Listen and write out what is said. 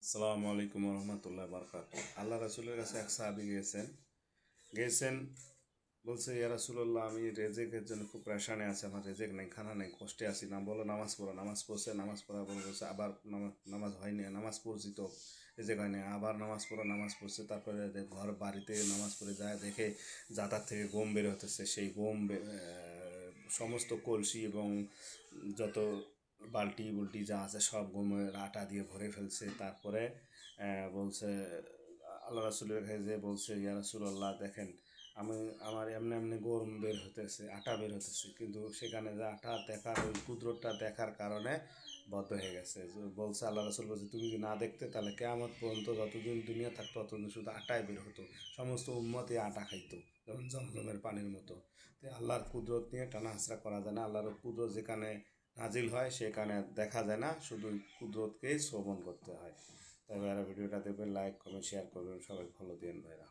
আসসালামু আলাইকুম রহমতুল্লাহ বারকাত। আল্লাহ রাসুলের কাছে এক সাহাবি গেছেন বলছে, ইয়া রাসূলুল্লাহ, আমি রেজেকের জন্য খুব প্রেশানে আছে, আমার রেজেক নেই, খানা নেই, কষ্টে আছি না। বলো নামাজ পড়ো। নামাজ পড়ছে, নামাজ পড়ার পর বলছে আবার নামাজ হয়নি, নামাজ পড়ছি তো রেজেক হয়নি, আবার নামাজ পড়ো। নামাজ পড়ছে, তারপরে বাড়িতে নামাজ পড়ে যায়, দেখে জাতার থেকে গম বের হতেছে। সেই সমস্ত কলসি এবং যত বালতি বুলটি যা আছে সব গমের আটা দিয়ে ভরে ফেলছে। তারপরে বলছে, আল্লাহ রাসুলের কাছে যে বলছে, ইয়া রাসূলুল্লাহ, দেখেন আমি আমার এমনি এমনি গম বের হতেছে, আটা বের হতেছে, কিন্তু সেখানে যে আটা দেখার, ওই কুদরতটা দেখার কারণে বদ্ধ হয়ে গেছে। বলছে, আল্লাহ রাসূল বলছে, তুমি যদি না দেখতে তাহলে কিয়ামত পর্যন্ত যতদিন দুনিয়া থাকতো ততদিন শুধু আটাই বের হতো, সমস্ত উম্মতই আটা খাইতো, যেমন জমজমের পানির মতো। তো আল্লাহর কুদরত নিয়ে টানা হাসরা করা যায় না। আল্লাহর কুদরত যেখানে নাজিল হয় সেখানে দেখা যায় না, শুধু কুদরতকেই শ্রবণ করতে হয়। তাই ভাইরা, ভিডিওটা দেখবেন, লাইক কমেন্ট শেয়ার করবেন, সবাই ভালো দিন ভাইরা।